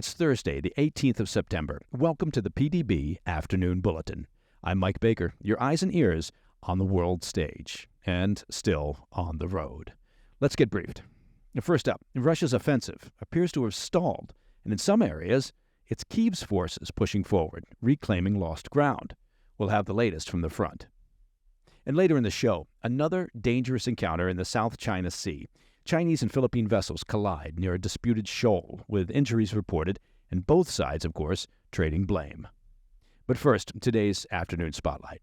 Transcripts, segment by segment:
It's Thursday, the 18th of September. Welcome to the PDB Afternoon Bulletin. I'm Mike Baker, your eyes and ears on the world stage, and still on the road. Let's get briefed. First up, Russia's offensive appears to have stalled, and in some areas, it's Kyiv's forces pushing forward, reclaiming lost ground. We'll have the latest from the front. And later in the show, another dangerous encounter in the South China Sea. Chinese and Philippine vessels collide near a disputed shoal, with injuries reported, and both sides, of course, trading blame. But first, today's afternoon spotlight.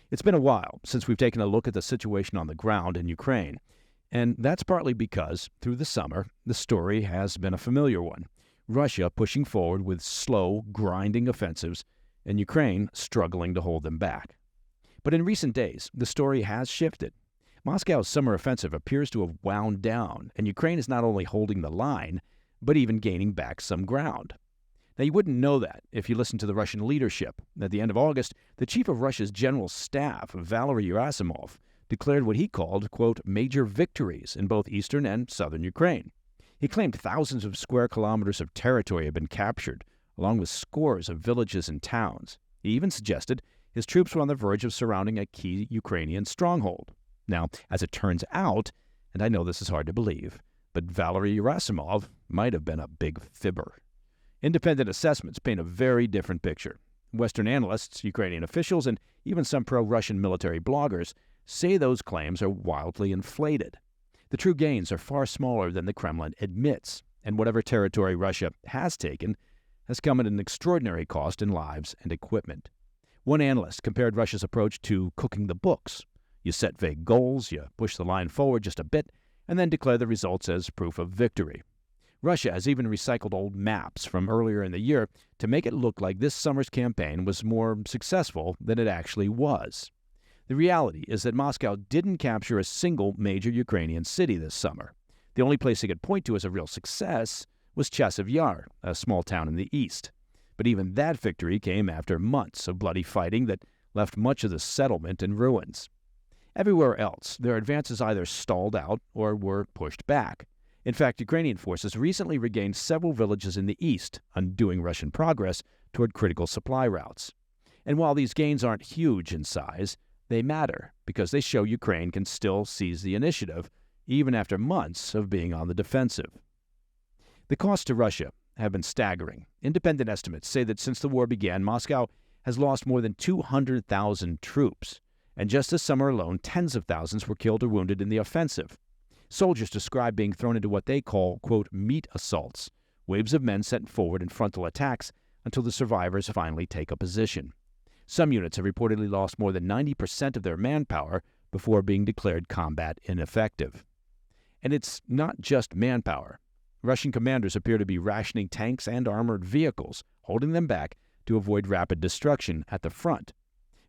It's been a while since we've taken a look at the situation on the ground in Ukraine, and that's partly because, through the summer, the story has been a familiar one. Russia pushing forward with slow, grinding offensives, and Ukraine struggling to hold them back. But in recent days, the story has shifted. Moscow's summer offensive appears to have wound down, and Ukraine is not only holding the line, but even gaining back some ground. Now, you wouldn't know that if you listened to the Russian leadership. At the end of August, the chief of Russia's general staff, Valery Gerasimov, declared what he called, quote, major victories in both eastern and southern Ukraine. He claimed thousands of square kilometers of territory had been captured, along with scores of villages and towns. He even suggested his troops were on the verge of surrounding a key Ukrainian stronghold. Now, as it turns out, and I know this is hard to believe, but Valery Gerasimov might have been a big fibber. Independent assessments paint a very different picture. Western analysts, Ukrainian officials, and even some pro-Russian military bloggers say those claims are wildly inflated. The true gains are far smaller than the Kremlin admits, and whatever territory Russia has taken has come at an extraordinary cost in lives and equipment. One analyst compared Russia's approach to cooking the books. You set vague goals, you push the line forward just a bit, and then declare the results as proof of victory. Russia has even recycled old maps from earlier in the year to make it look like this summer's campaign was more successful than it actually was. The reality is that Moscow didn't capture a single major Ukrainian city this summer. The only place they could point to as a real success was Chasiv Yar, a small town in the east. But even that victory came after months of bloody fighting that left much of the settlement in ruins. Everywhere else, their advances either stalled out or were pushed back. In fact, Ukrainian forces recently regained several villages in the east, undoing Russian progress toward critical supply routes. And while these gains aren't huge in size, they matter because they show Ukraine can still seize the initiative, even after months of being on the defensive. The costs to Russia have been staggering. Independent estimates say that since the war began, Moscow has lost more than 200,000 troops. And just this summer alone, tens of thousands were killed or wounded in the offensive. Soldiers describe being thrown into what they call, quote, meat assaults, waves of men sent forward in frontal attacks until the survivors finally take a position. Some units have reportedly lost more than 90% of their manpower before being declared combat ineffective. And it's not just manpower. Russian commanders appear to be rationing tanks and armored vehicles, holding them back to avoid rapid destruction at the front.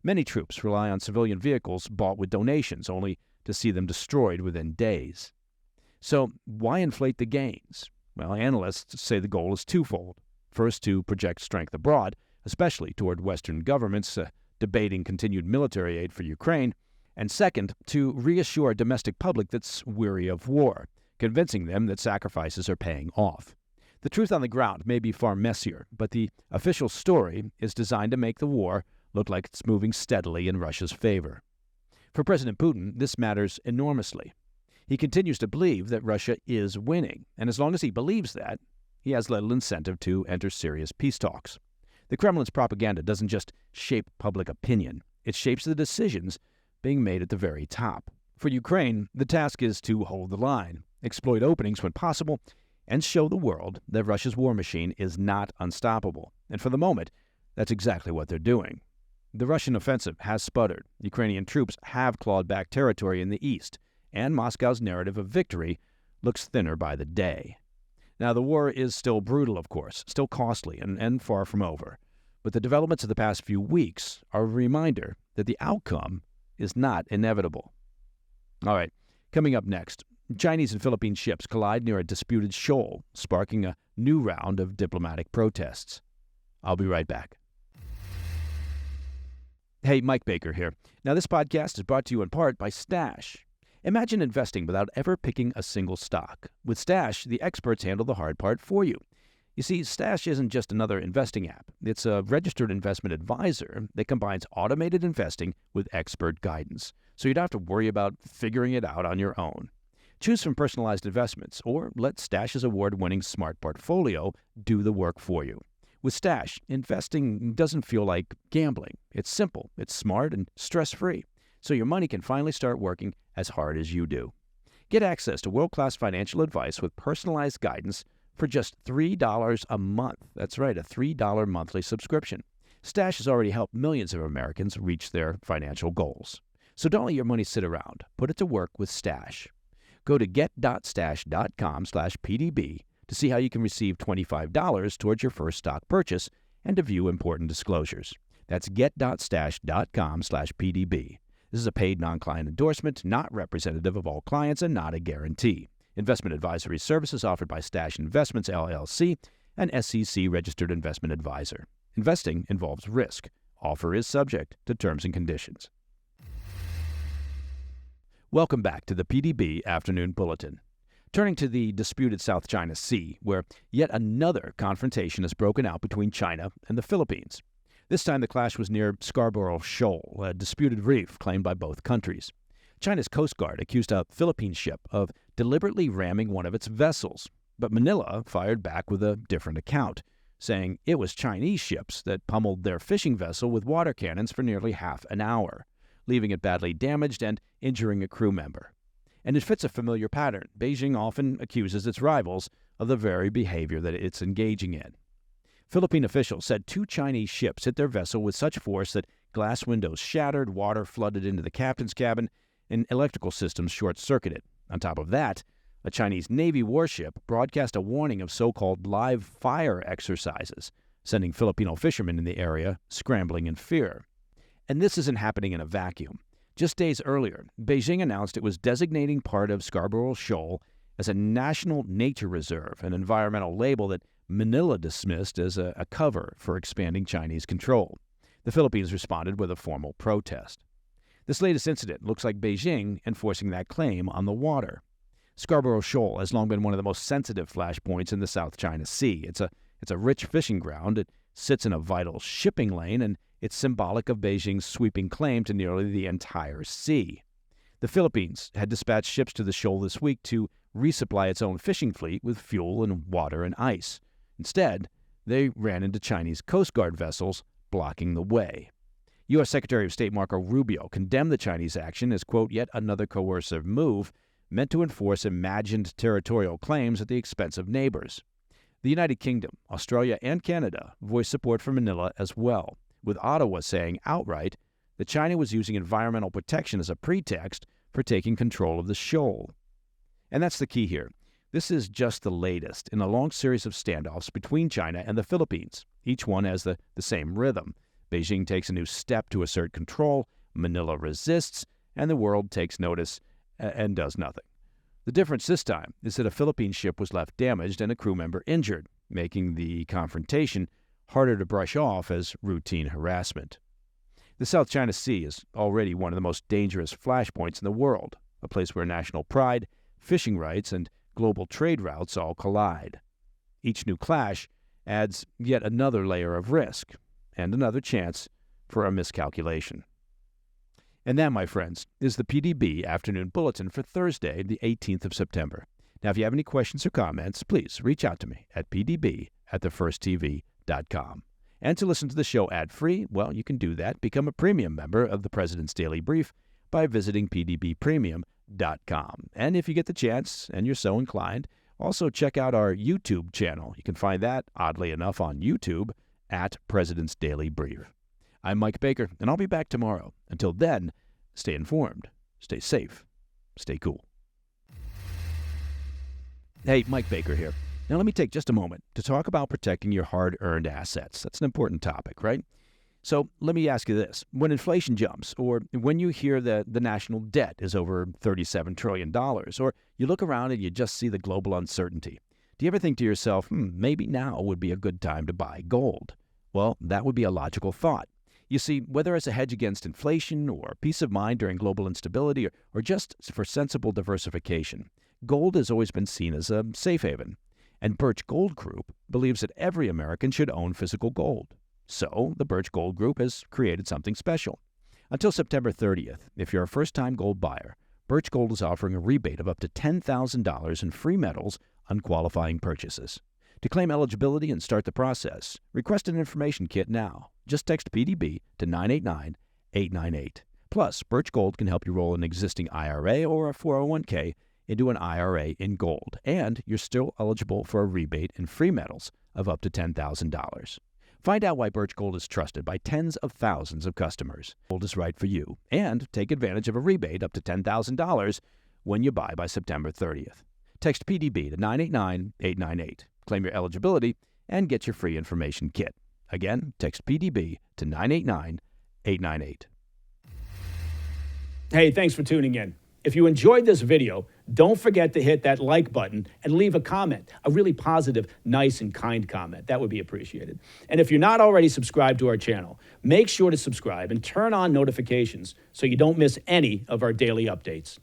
Many troops rely on civilian vehicles bought with donations, only to see them destroyed within days. So why inflate the gains? Well, analysts say the goal is twofold. First, to project strength abroad, especially toward Western governments debating continued military aid for Ukraine, and second, to reassure a domestic public that's weary of war, convincing them that sacrifices are paying off. The truth on the ground may be far messier, but the official story is designed to make the war look like it's moving steadily in Russia's favor. For President Putin, this matters enormously. He continues to believe that Russia is winning, and as long as he believes that, he has little incentive to enter serious peace talks. The Kremlin's propaganda doesn't just shape public opinion, it shapes the decisions being made at the very top. For Ukraine, the task is to hold the line, exploit openings when possible, and show the world that Russia's war machine is not unstoppable. And for the moment, that's exactly what they're doing. The Russian offensive has sputtered. Ukrainian troops have clawed back territory in the east, and Moscow's narrative of victory looks thinner by the day. Now, the war is still brutal, of course, still costly, and far from over. But the developments of the past few weeks are a reminder that the outcome is not inevitable. All right, coming up next, Chinese and Philippine ships collide near a disputed shoal, sparking a new round of diplomatic protests. I'll be right back. Hey, Mike Baker here. Now, this podcast is brought to you in part by Stash. Imagine investing without ever picking a single stock. With Stash, the experts handle the hard part for you. You see, Stash isn't just another investing app. It's a registered investment advisor that combines automated investing with expert guidance, so you don't have to worry about figuring it out on your own. Choose from personalized investments, or let Stash's award-winning Smart Portfolio do the work for you. With Stash, investing doesn't feel like gambling. It's simple, it's smart, and stress-free, so your money can finally start working as hard as you do. Get access to world-class financial advice with personalized guidance for just $3 a month. That's right, a $3 monthly subscription. Stash has already helped millions of Americans reach their financial goals. So don't let your money sit around. Put it to work with Stash. Go to get.stash.com/PDB to see how you can receive $25 towards your first stock purchase and to view important disclosures. That's get.stash.com/PDB. This is a paid non-client endorsement, not representative of all clients, and not a guarantee. Investment advisory services offered by Stash Investments, LLC, an SEC-registered investment advisor. Investing involves risk. Offer is subject to terms and conditions. Welcome back to the PDB Afternoon Bulletin. Turning to the disputed South China Sea, where yet another confrontation has broken out between China and the Philippines. This time the clash was near Scarborough Shoal, a disputed reef claimed by both countries. China's Coast Guard accused a Philippine ship of deliberately ramming one of its vessels, but Manila fired back with a different account, saying it was Chinese ships that pummeled their fishing vessel with water cannons for nearly half an hour, leaving it badly damaged and injuring a crew member. And it fits a familiar pattern. Beijing often accuses its rivals of the very behavior that it's engaging in. Philippine officials said 2 Chinese ships hit their vessel with such force that glass windows shattered, water flooded into the captain's cabin, and electrical systems short-circuited. On top of that, a Chinese Navy warship broadcast a warning of so-called live fire exercises, sending Filipino fishermen in the area scrambling in fear. And this isn't happening in a vacuum. Just days earlier, Beijing announced it was designating part of Scarborough Shoal as a national nature reserve, an environmental label that Manila dismissed as a cover for expanding Chinese control. The Philippines responded with a formal protest. This latest incident looks like Beijing enforcing that claim on the water. Scarborough Shoal has long been one of the most sensitive flashpoints in the South China Sea. It's a rich fishing ground. It sits in a vital shipping lane, and it's symbolic of Beijing's sweeping claim to nearly the entire sea. The Philippines had dispatched ships to the shoal this week to resupply its own fishing fleet with fuel and water and ice. Instead, they ran into Chinese Coast Guard vessels blocking the way. U.S. Secretary of State Marco Rubio condemned the Chinese action as, quote, yet another coercive move meant to enforce imagined territorial claims at the expense of neighbors. The United Kingdom, Australia, and Canada voiced support for Manila as well, with Ottawa saying outright that China was using environmental protection as a pretext for taking control of the shoal. And that's the key here. This is just the latest in a long series of standoffs between China and the Philippines. Each one has the same rhythm. Beijing takes a new step to assert control, Manila resists, and the world takes notice and does nothing. The difference this time is that a Philippine ship was left damaged and a crew member injured, making the confrontation harder to brush off as routine harassment. The South China Sea is already one of the most dangerous flashpoints in the world, a place where national pride, fishing rights, and global trade routes all collide. Each new clash adds yet another layer of risk and another chance for a miscalculation. And that, my friends, is the PDB Afternoon Bulletin for Thursday, the 18th of September. Now, if you have any questions or comments, please reach out to me at pdb@thefirsttv.com. And to listen to the show ad-free, well, you can do that. Become a premium member of the President's Daily Brief by visiting pdbpremium.com. And if you get the chance and you're so inclined, also check out our YouTube channel. You can find that, oddly enough, on YouTube at President's Daily Brief. I'm Mike Baker, and I'll be back tomorrow. Until then, stay informed, stay safe, stay cool. Hey, Mike Baker here. Now let me take just a moment to talk about protecting your hard-earned assets. That's an important topic, right? So let me ask you this. When inflation jumps, or when you hear that the national debt is over $37 trillion, or you look around and you just see the global uncertainty, do you ever think to yourself, maybe now would be a good time to buy gold? Well, that would be a logical thought. You see, whether as a hedge against inflation or peace of mind during global instability or just for sensible diversification, gold has always been seen as a safe haven. And Birch Gold Group believes that every American should own physical gold. So the Birch Gold Group has created something special. Until September 30th, if you're a first-time gold buyer, Birch Gold is offering a rebate of up to $10,000 in free metals on qualifying purchases. To claim eligibility and start the process, request an information kit now. Just text PDB to 989-898. Plus, Birch Gold can help you roll an existing IRA or a 401k into an IRA in gold, and you're still eligible for a rebate in free metals of up to $10,000. Find out why Birch Gold is trusted by tens of thousands of customers. Gold is right for you, and take advantage of a rebate up to $10,000 when you buy by September 30th. Text PDB to 989-898. Claim your eligibility and get your free information kit. Again, text PDB to 989-898. Hey, thanks for tuning in. If you enjoyed this video, don't forget to hit that like button and leave a comment, a really positive, nice, and kind comment. That would be appreciated. And if you're not already subscribed to our channel, make sure to subscribe and turn on notifications so you don't miss any of our daily updates.